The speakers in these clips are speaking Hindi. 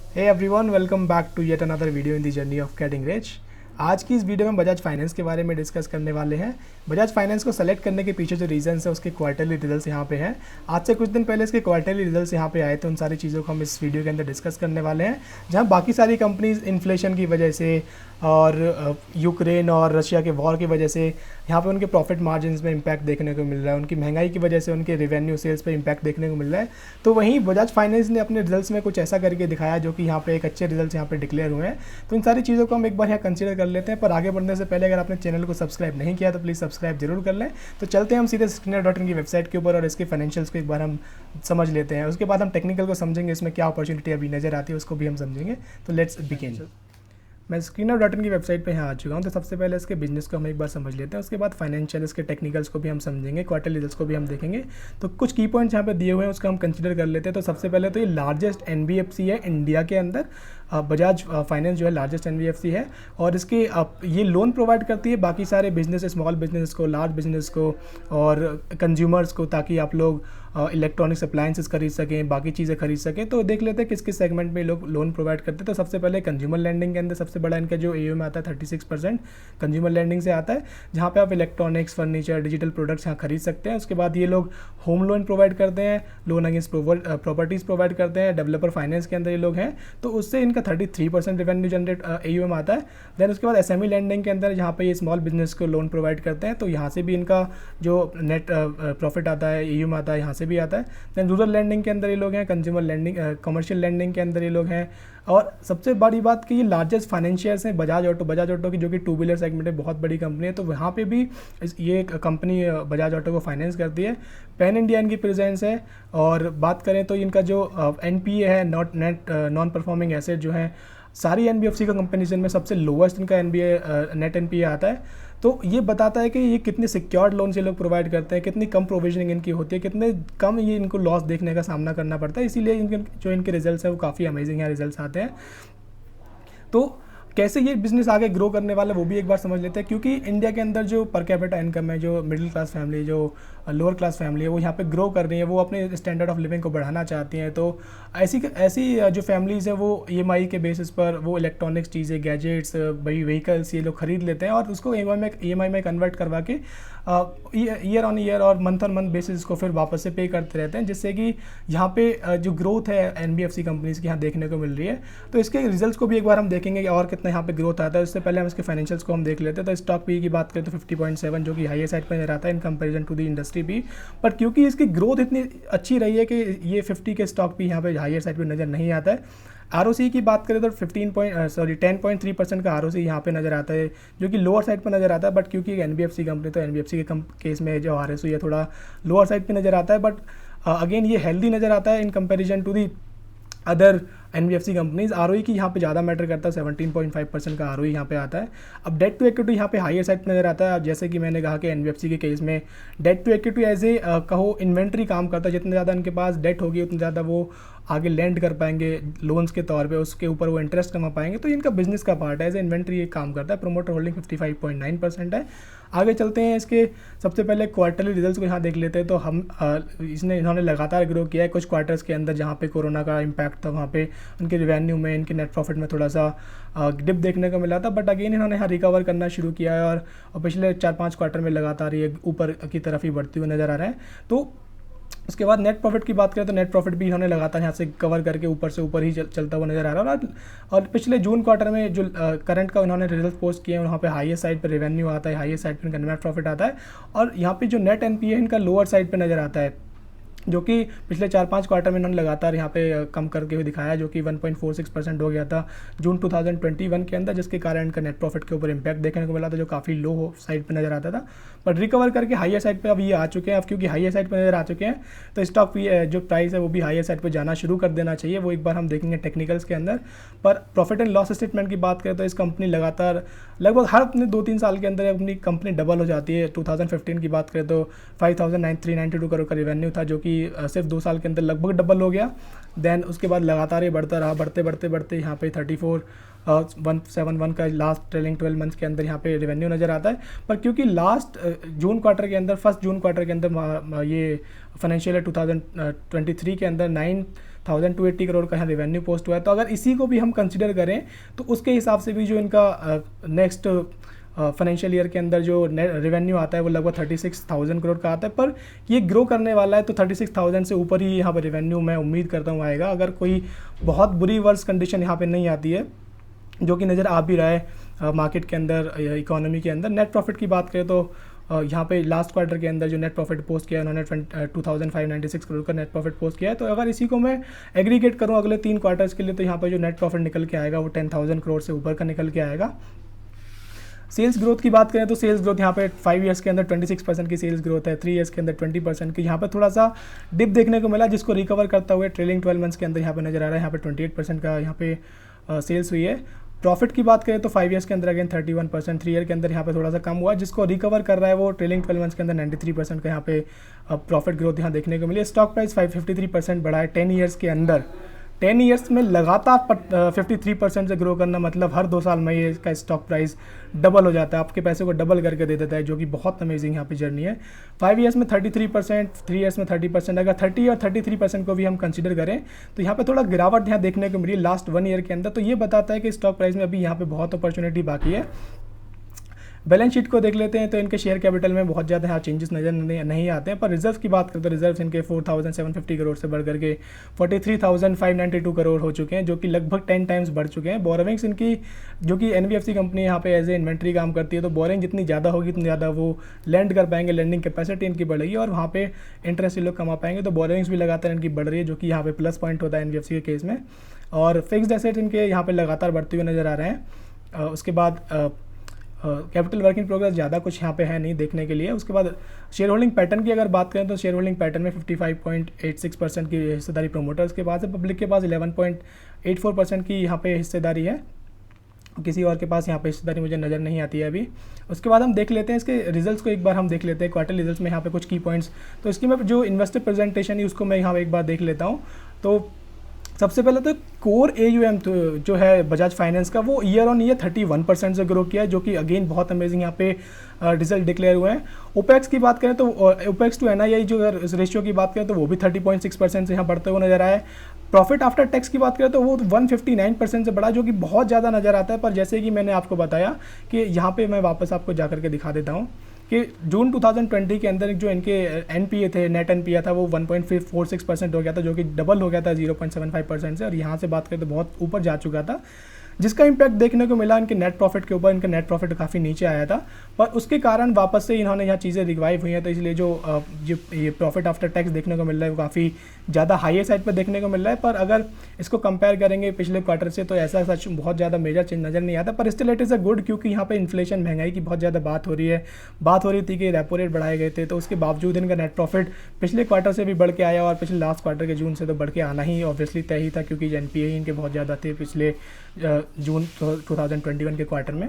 Hey everyone, welcome back to yet another video in the journey of getting rich. आज की इस वीडियो में बजाज फाइनेंस के बारे में डिस्कस करने वाले हैं। बजाज फाइनेंस को सेलेक्ट करने के पीछे जो रीजंस है उसके क्वार्टरली रिजल्ट्स यहाँ पे हैं। आज से कुछ दिन पहले इसके क्वार्टरली रिजल्ट्स यहाँ पे आए थे, उन सारी चीज़ों को हम इस वीडियो के अंदर डिस्कस करने वाले हैं। जहाँ बाकी सारी कंपनीज इन्फ्लेशन की वजह से और यूक्रेन और रशिया के वॉर की वजह से यहाँ पे उनके प्रॉफिट मार्जिन्स में इम्पैक्ट देखने को मिल रहा है, उनकी महंगाई की वजह से उनके रेवेन्यू सेल्स पे इम्पैक्ट देखने को मिल रहा है। तो वहीं बजाज फाइनेंस ने अपने रिजल्ट्स में कुछ ऐसा करके दिखाया जो कि यहाँ पे एक अच्छे रिजल्ट्स यहाँ पे डिक्लेयर हुए हैं। तो इन सारी चीज़ों को हम एक बार यहाँ कंसीडर कर लेते हैं, पर आगे बढ़ने से पहले अगर आपने चैनल को सब्सक्राइब नहीं किया तो प्लीज़ सब्सक्राइब जरूर कर लें। तो चलते हैं हम सीधे स्किनर.इन की वेबसाइट के ऊपर और इसके फाइनेंशियल्स को एक बार हम समझ लेते हैं। उसके बाद हम टेक्निकल को समझेंगे, इसमें क्या अपॉर्चुनिटी अभी नजर आती है उसको भी हम समझेंगे। तो लेट्स बिगिन। मैं स्किनर.इन की वेबसाइट पे यहाँ आ चुका हूँ। तो सबसे पहले इसके बिजनेस को हम एक बार समझ लेते हैं, उसके बाद फाइनेंशियल इसके टेक्निकल्स को भी हम समझेंगे, क्वार्टर रिजल्ट्स को भी हम देखेंगे। तो कुछ की पॉइंट्स यहाँ पे दिए हुए हैं, उसको हम कंसीडर कर लेते हैं। तो सबसे पहले तो ये लार्जेस्ट एनबीएफसी है इंडिया के अंदर। बजाज फाइनेंस जो है लार्जेस्ट एनबीएफसी है और इसके ये लोन प्रोवाइड करती है बाकी सारे बिजनेस, स्मॉल बिजनेस को, लार्ज बिजनेस को और कंज्यूमर्स को, ताकि आप लोग इलेक्ट्रॉनिक्स अप्लायंसेस खरीद सकें, बाकी चीज़ें खरीद सकें। तो देख लेते हैं किस किस सेगमेंट में लोग लोन प्रोवाइड करते हैं। तो सबसे पहले कंज्यूमर लैंडिंग के अंदर सबसे बड़ा इनका जो एयूएम आता है 36% कंज्यूमर लैंडिंग से आता है, जहाँ पे आप इलेक्ट्रॉनिक्स, फर्नीचर, डिजिटल प्रोडक्ट्स यहाँ खरीद सकते हैं। उसके बाद ये लोग होम लोन प्रोवाइड करते हैं, लोन अगेंस्ट प्रॉपर्टीज़ प्रोवाइड करते हैं, डेवलपर फाइनेंस के अंदर ये लोग हैं। तो उससे इनका 33% रेवेन्यू जनरेट एयूएम आता है। देन उसके बाद एसएमई लैंडिंग के अंदर जहाँ पे ये स्मॉल बिजनेस को लोन प्रोवाइड करते हैं, तो यहाँ से भी इनका जो नेट प्रॉफिट आता है, एयूएम आता है, यहाँ से भी आता है। देन रूरल लैंडिंग के अंदर ये लोग हैं, कंज्यूमर लैंडिंग, कमर्शियल लैंडिंग के अंदर ये लोग हैं। और सबसे बड़ी बात कि ये लार्जेस्ट फाइनेंशियर्स हैं बजाज ऑटो की, जो कि टू व्हीलर सेगमेंट में बहुत बड़ी कंपनी है। तो वहाँ पे भी ये कंपनी बजाज ऑटो को फाइनेंस करती है। पैन इंडिया इनकी प्रेजेंस है। और बात करें तो इनका जो एनपीए है, नॉन परफॉर्मिंग एसेट जो है, सारी एनबीएफसी का कंपेरिजन में सबसे लोवेस्ट इनका नेट एनपीए आता है। तो ये बताता है कि ये कितने सिक्योर्ड लोन से लोग प्रोवाइड करते हैं, कितनी कम प्रोविजनिंग इनकी होती है, कितने कम ये इनको लॉस देखने का सामना करना पड़ता है। इसीलिए इनके रिजल्ट्स हैं वो काफ़ी अमेजिंग है, रिजल्ट्स आते हैं। तो कैसे ये बिजनेस आगे ग्रो करने वाला है वो भी एक बार समझ लेते हैं। क्योंकि इंडिया के अंदर जो पर कैपिटा इनकम है, जो मिडिल क्लास फैमिली, जो लोअर क्लास फैमिली है, वो यहाँ पे ग्रो कर रही है, वो अपने स्टैंडर्ड ऑफ लिविंग को बढ़ाना चाहती हैं। तो ऐसी जो फैमिलीज़ हैं वो ईएमआई के बेसिस पर वो इलेक्ट्रॉनिक्स चीज़ें, गैजेट्स, व्हीकल्स ये लोग खरीद लेते हैं और उसको ईएमआई में कन्वर्ट करवा के ईयर ऑन ईयर और मंथ ऑन मंथ बेसिस को फिर वापस से पे करते रहते हैं, जिससे कि यहाँ पे जो ग्रोथ है एनबीएफसी कंपनीज़ की यहाँ देखने को मिल रही है। तो इसके रिजल्ट्स को भी एक बार हम देखेंगे कि और कितना यहाँ पे ग्रोथ आता है। उससे पहले हम इसके फाइनेंशियल्स को हम देख लेते हैं। तो स्टॉक पी की बात करें तो 50.7, जो कि हाईयर साइड पर नजर आता है in comparison to the industry भी। पर क्योंकि इसकी ग्रोथ इतनी अच्छी रही है कि ये 50 के स्टॉक भी यहाँ पे हाईयर साइड पर नज़र नहीं आता है। आरओसी की बात करें तो 10.3% का आरओसी यहाँ पे नज़र आता है, जो कि लोअर साइड पर नज़र आता है। बट क्योंकि एनबीएफसी कंपनी, तो एनबीएफसी के केस में जो आरओसी है थोड़ा लोअर साइड पे नज़र आता है। बट अगेन ये हेल्दी नज़र आता है in comparison to the other NBFC companies. ROE की यहाँ पे ज़्यादा मैटर करता है, 17.5% का आरओई यहाँ पे आता है। अब डेट टू इक्विटी यहाँ पे हाईयर साइड पे नजर आता है। अब जैसे कि मैंने कहा कि एनबीएफसी के केस में debt to equity as a कहो इन्वेंट्री काम करता है। जितने ज़्यादा इनके पास डेट होगी उतनी ज़्यादा वो आगे लैंड कर पाएंगे लोन्स के तौर पे, उसके ऊपर वो इंटरेस्ट कमा पाएंगे। तो इनका बिजनेस का पार्ट है, एज ए इन्वेंट्री ये काम करता है। प्रोमोटर होल्डिंग 55.9% है। आगे चलते हैं, इसके सबसे पहले क्वार्टरली रिजल्ट्स को यहाँ देख लेते हैं। तो हम इन्होंने लगातार ग्रो किया है कुछ क्वार्टर्स के अंदर, जहाँ पे कोरोना का इम्पैक्ट था, वहाँ पे उनके रेवेन्यू में, इनके नेट प्रॉफिट में थोड़ा सा डिप देखने को मिला था। बट अगेन इन्होंने यहाँ रिकवर करना शुरू किया है और पिछले 4-5 क्वार्टर में लगातार ये ऊपर की तरफ ही बढ़ती हुई नज़र आ रहा है। तो उसके बाद नेट प्रॉफिट की बात करें तो नेट प्रॉफिट भी इन्होंने लगातार यहाँ से कवर करके ऊपर से ऊपर ही चलता हुआ नजर आ रहा है। और पिछले जून क्वार्टर में जो करंट का इन्होंने रिजल्ट पोस्ट किए हैं, वहाँ पे हाईएस्ट साइड पे रेवेन्यू आता है, हाईएस्ट साइड पे इनका नेट प्रॉफिट आता है। और यहाँ पे जो नेट एनपीए है इनका लोअर साइड पे नजर आता है, जो कि पिछले 4-5 क्वार्टर में इन्होंने लगातार यहाँ पे कम करके हुए दिखाया, जो कि 1.46% हो गया था जून 2021 के अंदर, जिसके कारण इनका नेट प्रॉफिट के ऊपर इम्पैक्ट देखने को मिला था, जो काफ़ी लो साइड पे नजर आता था। बट रिकवर करके हाईयर साइड पे अब ये आ चुके हैं। अब क्योंकि हाईयर साइड पे नजर आ चुके हैं तो स्टॉक भी जो प्राइस है वो भी हाईयर साइड पे जाना शुरू कर देना चाहिए। वो एक बार हम देखेंगे टेक्निकल्स के अंदर। पर प्रॉफिट एंड लॉस स्टेटमेंट की बात करें तो इस कंपनी लगातार लगभग हर अपने 2-3 साल के अंदर अपनी कंपनी डबल हो जाती है। 2015 की बात करें तो 5,392 करोड़ का रेवेन्यू था, जो कि सिर्फ 2 साल के अंदर लगभग डबल हो गया। देन उसके बाद लगातार ये बढ़ता रहा, बढ़ते यहाँ पे 34,171 का लास्ट ट्रेलिंग 12 मंथ्स के अंदर यहाँ पे रेवेन्यू नज़र आता है। पर क्योंकि लास्ट जून क्वार्टर के अंदर, फर्स्ट जून क्वार्टर के अंदर ये फाइनेंशियल ईयर 2023 के अंदर 1280 करोड़ का यहाँ रेवेन्यू पोस्ट हुआ है। तो अगर इसी को भी हम कंसिडर करें तो उसके हिसाब से भी जो इनका नेक्स्ट फाइनेंशियल ईयर के अंदर जो नेट रेवेन्यू आता है वो लगभग 36,000 करोड़ का आता है। पर ये ग्रो करने वाला है तो 36,000 से ऊपर ही यहाँ पर रेवेन्यू मैं उम्मीद करता हूँ आएगा, अगर कोई बहुत बुरी वर्स कंडीशन यहाँ पे नहीं आती है, जो कि नज़र आ भी रहा है मार्केट के अंदर, इकोनॉमी के अंदर। नेट प्रॉफिट की बात करें तो यहाँ पे लास्ट क्वार्टर के अंदर जो नेट प्रॉफिट पोस्ट किया है उन्होंने 2596 करोड़ का नेट प्रॉफिट पोस्ट किया है। तो अगर इसी को मैं एग्रीगेट करूँ अगले 3 क्वार्टर्स के लिए तो यहाँ पे जो नेट प्रॉफिट निकल के आएगा वो 10,000 करोड़ से ऊपर का निकल के आएगा। सेल्स ग्रोथ की बात करें तो सेल्स ग्रोथ यहाँ पे 5 इयर्स के अंदर 26% की सेल्स ग्रोथ है, 3 इयर्स के अंदर 20% की। यहाँ पे थोड़ा सा डिप देखने को मिला जिसको रिकवर करता हुए ट्रेलिंग 12 मंथ्स के अंदर यहाँ पे नजर आ रहा है। यहाँ पे 28% का यहाँ पे सेल्स हुई है। प्रॉफिट की बात करें तो 5 इयर्स के अंदर अगेन 31%, 3 ईयर के अंदर यहाँ पे थोड़ा सा कम हुआ, जिसको रिकवर कर रहा है वो ट्रेलिंग 12 मंथ्स के अंदर 93% का यहाँ पे प्रॉफिट ग्रोथ यहाँ देखने को मिली है। स्टॉक प्राइस 553% बढ़ा है 10 ईयर्स के अंदर। 10 ईयर्स में लगातार 53% से ग्रो करना मतलब हर 2 साल में ये इसका स्टॉक प्राइस डबल हो जाता है, आपके पैसे को डबल करके दे देता है, जो कि बहुत अमेजिंग यहाँ पे जर्नी है। 5 इयर्स में 33%, 3 इयर्स में 30%, अगर 30 और 33% को भी हम कंसिडर करें तो यहाँ पे थोड़ा गिरावट यहाँ देखने को मिली लास्ट 1 ईयर के अंदर। तो ये बताता है कि स्टॉक प्राइस में अभी यहाँ पे बहुत अपॉर्चुनिटी बाकी है। बैलेंस शीट को देख लेते हैं तो इनके शेयर कैपिटल में बहुत ज़्यादा यहाँ चेंजेस नजर नहीं आते हैं। पर रिजर्व की बात करें तो रिजर्व इनके 4,750 करोड़ से बढ़ करके 43,592 करोड़ हो चुके हैं, जो कि लगभग 10 टाइम्स बढ़ चुके हैं। बोरोइंग्स इनकी, जो कि एनबीएफसी कंपनी यहाँ पे एज ए इन्वेंट्री काम करती है, तो बोरिंग जितनी ज़्यादा होगी उतनी ज़्यादा वो लैंड कर पाएंगे, लैंडिंग कैपेसिटी इनकी बढ़ेगी और वहाँ पे इंटरेस्ट ये लोग कमा पाएंगे। तो बोरोइंग्स भी लगातार इनकी बढ़ रही है, जो कि यहाँ पे प्लस पॉइंट होता है एनबीएफसी के केस में। और फिक्स्ड एसेट्स इनके यहाँ पे लगातार बढ़ते हुए नजर आ रहे हैं। उसके बाद कैपिटल वर्क इन प्रोग्रेस ज़्यादा कुछ यहाँ पे है नहीं देखने के लिए। उसके बाद शेयर होल्डिंग पैटर्न की अगर बात करें तो शेयर होल्डिंग पैटर्न में 55.86% की हिस्सेदारी प्रोमोटर्स के पास है, पब्लिक के पास 11.84% की यहाँ पे हिस्सेदारी है, किसी और के पास यहाँ पे हिस्सेदारी मुझे नज़र नहीं आती है अभी। उसके बाद हम देख लेते हैं इसके रिजल्ट्स को, एक बार हम देख लेते हैं क्वार्टर रिजल्ट्स में यहाँ पे कुछ की पॉइंट्स। तो इसकी मैं जो इन्वेस्टर प्रेजेंटेशन है उसको मैं यहाँ एक बार देख लेता हूँ। तो सबसे पहले तो कोर AUM जो है बजाज फाइनेंस का वो ईयर ऑन ईयर 31% से ग्रो किया है, जो कि अगेन बहुत अमेजिंग यहाँ पे रिजल्ट डिक्लेयर हुए हैं। ओपेक्स की बात करें तो ओपेक्स टू NII जो रेशियो की बात करें तो वो भी 30.6% से यहाँ बढ़ते हुए नजर आए। प्रॉफिट आफ्टर टैक्स की बात करें तो वो 159% से बढ़ा, जो कि बहुत ज़्यादा नज़र आता है। पर जैसे कि मैंने आपको बताया कि यहाँ पे मैं वापस आपको जा करके दिखा देता हूँ कि जून 2020 के अंदर जो इनके NPA थे, नेट NPA था, वो 1.46% हो गया था, जो कि डबल हो गया था 0.75% से, और यहाँ से बात करें तो बहुत ऊपर जा चुका था, जिसका इम्पैक्ट देखने को मिला इनके नेट प्रॉफिट के ऊपर। इनका नेट प्रॉफिट काफ़ी नीचे आया था, पर उसके कारण वापस से इन्होंने यहाँ चीज़ें रिवाइव हुई हैं। तो इसलिए जो ये प्रॉफिट आफ्टर टैक्स देखने को मिल रहा है वो काफ़ी ज़्यादा हाई साइड पर देखने को मिल रहा है। पर अगर इसको कंपेयर करेंगे पिछले क्वार्टर से तो ऐसा सच बहुत ज़्यादा मेजर चेंज नज़र नहीं आता। पर still it is a good, क्योंकि यहाँ पे इन्फ्लेशन, महंगाई की बहुत ज़्यादा बात हो रही है। बात हो रही थी कि रेपो रेट बढ़ाए गए थे, तो उसके बावजूद इनका नेट प्रॉफिट पिछले क्वार्टर से भी बढ़ के आया और पिछले लास्ट क्वार्टर के जून से तो बढ़ के आना ही ऑब्वियसली तय ही था, क्योंकि NPA इनके बहुत ज़्यादा थे पिछले जून 2021 के क्वार्टर में।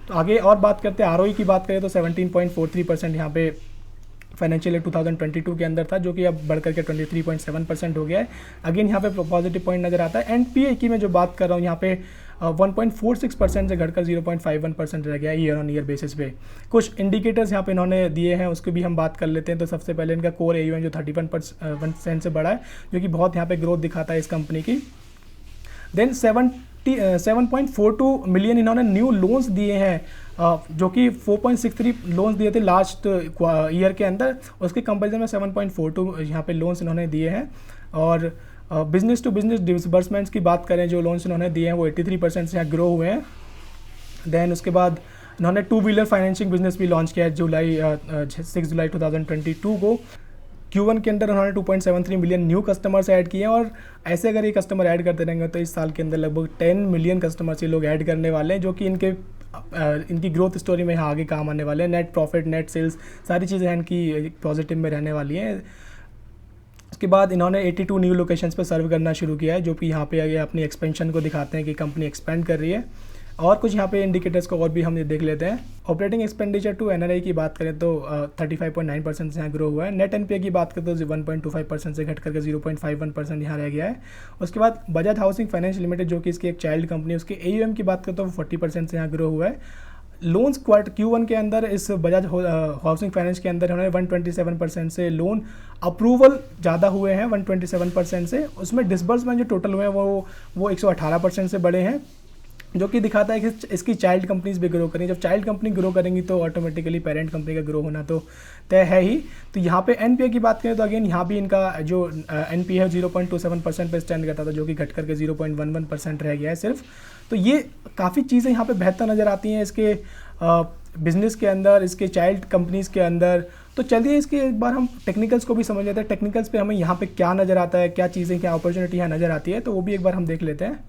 तो आगे और बात करते हैं ROE की बात करें तो 17.43% यहाँ पे फाइनेंशियल ईयर 2022 के अंदर था, जो कि अब बढ़ करके 23.7% हो गया है। अगेन यहाँ पे पॉजिटिव पॉइंट नज़र आता है। NPA की मैं जो बात कर रहा हूँ यहाँ पे 1.46% से घटकर 0.51% रह गया है ईयर ऑन ईयर बेसिस पे। कुछ इंडिकेटर्स यहाँ पे इन्होंने दिए हैं, उसकी भी हम बात कर लेते हैं। तो सबसे पहले इनका कोर AUM जो 31% से बढ़ा है, जो कि बहुत यहाँ पे ग्रोथ दिखाता है इस कंपनी की। देन 7.42 मिलियन इन्होंने न्यू लोन्स दिए हैं, जो कि 4.63 लोन्स दिए थे लास्ट ईयर के अंदर, उसके कंपैरिजन में 7.42 यहाँ पे लोन्स इन्होंने दिए हैं। और बिजनेस टू बिजनेस डिसबर्समेंट्स की बात करें, जो लोन्स इन्होंने दिए हैं वो 83% से यहाँ ग्रो हुए हैं। देन उसके बाद इन्होंने 2 व्हीलर फाइनेंसिंग बिजनेस भी लॉन्च किया है 6 जुलाई 2022 को। Q1 के अंदर उन्होंने 2.73 मिलियन न्यू कस्टमर्स ऐड किए हैं, और ऐसे अगर ये कस्टमर ऐड करते रहेंगे तो इस साल के अंदर लगभग 10 मिलियन कस्टमर्स ये लोग ऐड करने वाले हैं, जो कि इनकी ग्रोथ स्टोरी में यहाँ आगे काम आने वाले हैं। नेट प्रॉफिट, नेट सेल्स, सारी चीज़ें इनकी पॉजिटिव में रहने वाली हैं। उसके बाद इन्होंने 82 न्यू लोकेशंस पर सर्व करना शुरू किया है, जो कि यहाँ पे अपनी एक्सपेंशन को दिखाते हैं कि कंपनी एक्सपेंड कर रही है। और कुछ यहाँ पे इंडिकेटर्स को और भी हम देख लेते हैं। ऑपरेटिंग एक्सपेंडिचर टू NRI की बात करें तो 35.9% से यहाँ ग्रो हुआ है। नेट NPA की बात करें तो 1.25% से घट करके 0.51% यहाँ रह गया है। उसके बाद बजाज हाउसिंग फाइनेंस लिमिटेड, जो कि इसकी एक चाइल्ड कंपनी है, उसके AUM की बात करें तो 40% से यहाँ ग्रो हुआ है। लोन्स Q1 के अंदर इस बजाज हाउसिंग फाइनेंस के अंदर उन्होंने 127% से लोन अप्रूवल ज़्यादा हुए हैं 127% से। उसमें डिसबर्समेंट जो टोटल हुए हैं वो 118% से बढ़े हैं, जो कि दिखाता है कि इसकी चाइल्ड कंपनीज भी ग्रो करेंगी। जब चाइल्ड कंपनी ग्रो करेंगी तो ऑटोमेटिकली पेरेंट कंपनी का ग्रो होना तो तय है ही। तो यहाँ पे एनपीए की बात करें तो अगेन यहाँ भी इनका जो एनपीए है 0.27% पे स्टैंड करता था, जो कि घट करके 0.11% रह गया है सिर्फ। तो ये काफ़ी चीज़ें यहाँ पे बेहतर नज़र आती हैं इसके बिजनेस के अंदर, इसके चाइल्ड कंपनीज़ के अंदर। तो चलिए इसके एक बार हम टेक्निकल्स को भी समझ लेते हैं। टेक्निकल्स पे हमें यहाँ पे क्या नज़र आता है, क्या चीज़ें, क्या अपॉर्चुनिटी यहाँ नज़र आती है, तो वो भी एक बार हम देख लेते हैं।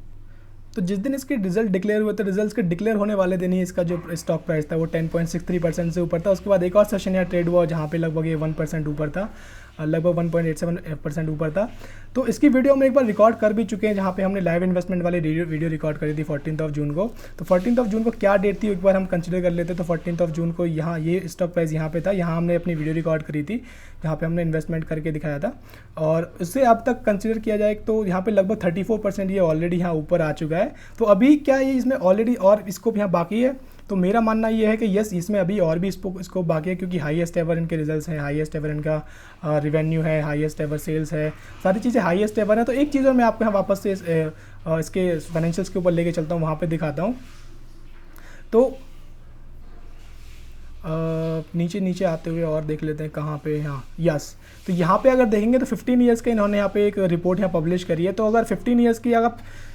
तो जिस दिन इसके रिजल्ट डिक्लेयर हुए थे, रिजल्ट्स के डिक्लेयर होने वाले दिन ही इसका जो स्टॉक प्राइस था वो 10.63% से ऊपर था। उसके बाद एक और सेशन यहाँ ट्रेड हुआ जहाँ पे लगभग ये 1% ऊपर था, लगभग 1.87% ऊपर था। तो इसकी वीडियो हम एक बार रिकॉर्ड कर भी चुके हैं, जहाँ पे हमने लाइव इन्वेस्टमेंट वाली वीडियो रिकॉर्ड करी थी 14 जून को। तो 14 जून को क्या डेट थी एक बार हम कंसिडर कर लेते। तो 14 जून को यहाँ ये स्टॉक प्राइस यहाँ पे था, यहाँ हमने अपनी वीडियो रिकॉर्ड करी थी, जहाँ पे हमने इन्वेस्टमेंट करके दिखाया था। और उससे अब तक कंसिडर किया जाए तो यहाँ पे लगभग 34% ये ऑलरेडी यहाँ ऊपर आ चुका है। तो अभी क्या ये इसमें ऑलरेडी और स्कोप यहाँ बाकी है? तो मेरा मानना ये है कि यस, इसमें अभी और भी इसको बाकी है, क्योंकि हाईएस्ट एवर इनके रिजल्ट्स हैं, हाईएस्ट एवर इनका रिवेन्यू है, हाईएस्ट एवर सेल्स है, सारी चीज़ें हाईएस्ट एवर है। तो एक चीज़ और मैं आपको यहाँ वापस से इसके फाइनेंशियल्स के ऊपर लेके चलता हूँ, वहाँ पे दिखाता हूँ। तो नीचे आते हुए और देख लेते हैं कहाँ पे, यहाँ यस। तो यहाँ पे अगर देखेंगे तो 15 ईयर्स के इन्होंने यहाँ पे एक रिपोर्ट यहाँ पब्लिश करी है। तो अगर 15 ईयर्स की अगर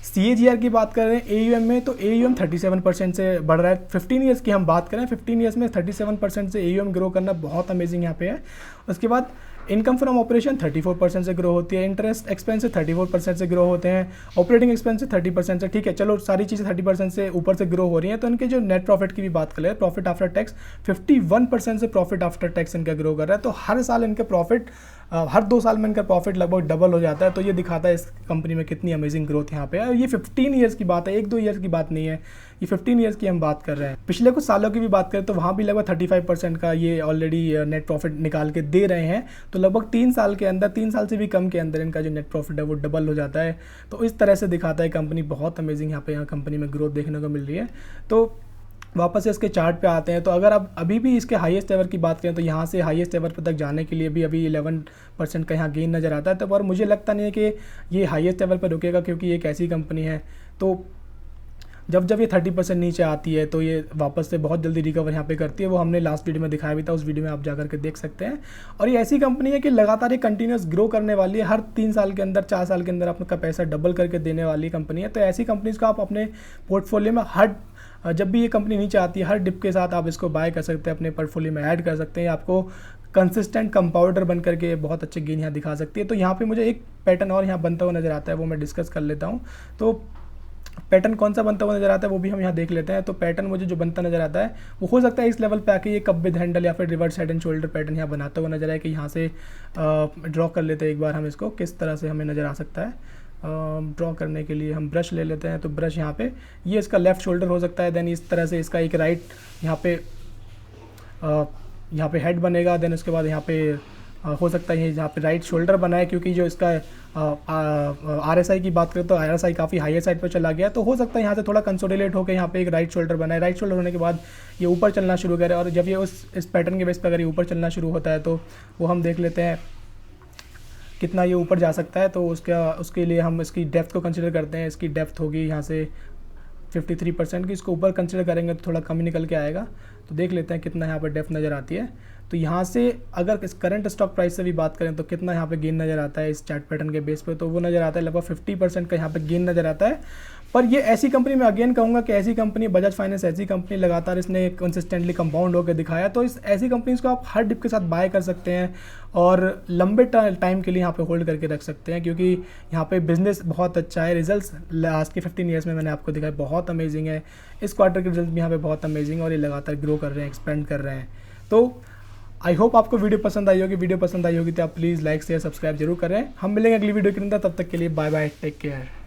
CAGR की बात करें AUM में, तो AUM 37% से बढ़ रहा है। 15 ईयर्स की हम बात करें, 15 ईयर्स में 37% से AUM ग्रो करना बहुत अमेजिंग यहाँ पे है। उसके बाद इनकम फ्रॉम ऑपरेशन 34% से ग्रो होती है, इंटरेस्ट एक्सपेंस 34% से ग्रो होते हैं, ऑपरेटिंग एक्सपेंस 30% से, ठीक है चलो सारी चीज़ें 30% से ऊपर से ग्रो हो रही हैं। तो इनके जो नेट प्रॉफिट की भी बात करें, प्रॉफिट आफ्टर टैक्स 51% से प्रॉफिट आफ्टर टैक्स इनका ग्रो कर रहा है। तो हर साल इनके प्रॉफिट, हर 2 साल में इनका प्रॉफिट लगभग डबल हो जाता है। तो ये दिखाता है इस कंपनी में कितनी अमेजिंग ग्रोथ यहाँ पे है। ये 15 ईयर्स की बात है, 1-2 ईयर्स की बात नहीं है, ये 15 ईयर्स की हम बात कर रहे हैं। पिछले कुछ सालों की भी बात करें तो वहाँ भी लगभग 35% का ये ऑलरेडी नेट प्रॉफिट निकाल के दे रहे हैं। तो लगभग 3 साल के अंदर, 3 साल से भी कम के अंदर इनका जो नेट प्रॉफिट है वो डबल हो जाता है। तो इस तरह से दिखाता है कंपनी बहुत अमेजिंग यहाँ कंपनी में ग्रोथ देखने को मिल रही है। तो वापस से इसके चार्ट पे आते हैं। तो अगर आप अभी भी इसके हाईएस्ट एवर की बात करें तो यहाँ से हाईएस्ट एवर पर तक जाने के लिए भी अभी 11% का यहाँ गेन नज़र आता है। तो पर मुझे लगता नहीं है कि ये हाईएस्ट एवर पर रुकेगा, क्योंकि ये एक ऐसी कंपनी है तो जब ये 30% नीचे आती है तो ये वापस से बहुत जल्दी रिकवर यहाँ पे करती है। वो हमने लास्ट वीडियो में दिखाया भी था, उस वीडियो में आप जाकर के देख सकते हैं। और ये ऐसी कंपनी है कि लगातार ये कंटिन्यूस ग्रो करने वाली है, हर 3 साल के अंदर, 4 साल के अंदर आपका पैसा डबल करके देने वाली कंपनी है। तो ऐसी कंपनीज़ को आप अपने पोर्टफोलियो में जब भी ये कंपनी नीचे आती है, हर डिप के साथ आप इसको बाय कर सकते हैं, अपने पोर्टफोलियो में ऐड कर सकते हैं। आपको कंसिस्टेंट कंपाउंडर बन करके बहुत अच्छे गेन यहाँ दिखा सकती है। तो यहाँ पे मुझे एक पैटर्न और यहाँ बनता हुआ नज़र आता है, वो मैं डिस्कस कर लेता हूँ। तो पैटर्न कौन सा बनता हुआ नज़र आता है वो भी हम यहाँ देख लेते हैं। तो पैटर्न मुझे जो बनता नज़र आता है वो हो सकता है इस लेवल पे आके ये कप विद हैंडल या फिर reverse head and shoulder pattern यहाँ बनाता हुआ नजर आए। कि यहाँ से ड्रॉ कर लेते हैं एक बार हम इसको, किस तरह से हमें नज़र आ सकता है। ड्रॉ करने के लिए हम ब्रश ले लेते हैं। तो ब्रश यहाँ पे ये इसका लेफ़्ट शोल्डर हो सकता है। देन इस तरह से इसका एक राइट यहाँ पे हेड बनेगा। देन उसके बाद यहाँ पे हो सकता है जहाँ पे राइट शोल्डर बनाए, क्योंकि जो इसका RSI की बात करें तो RSI काफ़ी हाई साइड पर चला गया। तो हो सकता है यहाँ से थोड़ा कंसोलिडेट होकर यहाँ पे एक राइट शोल्डर बनाए। राइट शोल्डर होने के बाद ये ऊपर चलना शुरू करे, और जब ये इस पैटर्न के बेस पर अगर ये ऊपर चलना शुरू होता है तो वो हम देख लेते हैं कितना ये ऊपर जा सकता है। तो उसके लिए हम इसकी डेप्थ को कंसिडर करते हैं। इसकी डेप्थ होगी यहाँ से 53% की, इसको ऊपर कंसिडर करेंगे तो थोड़ा कम ही निकल के आएगा। तो देख लेते हैं कितना यहाँ पर डेप्थ नज़र आती है। तो यहाँ से अगर इस करंट स्टॉक प्राइस से भी बात करें तो कितना यहाँ पे गेन नज़र आता है इस चार्ट पैटर्न के बेस पे, तो वो नज़र आता है लगभग 50% का यहाँ पे गेन नज़र आता है। पर ये ऐसी कंपनी, मैं अगेन कहूँगा कि ऐसी कंपनी, बजाज फाइनेंस ऐसी कंपनी लगातार इसने कंसिस्टेंटली कंपाउंड होकर दिखाया। तो इस ऐसी कंपनीज़ को आप हर डिप के साथ बाय कर सकते हैं और लंबे टाइम के लिए यहाँ पे होल्ड करके रख सकते हैं, क्योंकि यहाँ पे बिजनेस बहुत अच्छा है। रिजल्ट्स लास्ट के 15 ईयर्स में मैंने आपको दिखाया बहुत अमेजिंग है। इस क्वार्टर के रिजल्ट भी यहाँ पे बहुत अमेजिंग और ये लगातार ग्रो कर रहे हैं, एक्सपेंड कर रहे हैं। तो आई होप आपको वीडियो पसंद आई होगी। वीडियो पसंद आई होगी तो आप प्लीज़ लाइक शेयर सब्सक्राइब जरूर करें। हम मिलेंगे अगली वीडियो के अंदर, तब तक के लिए बाय बाय, टेक केयर।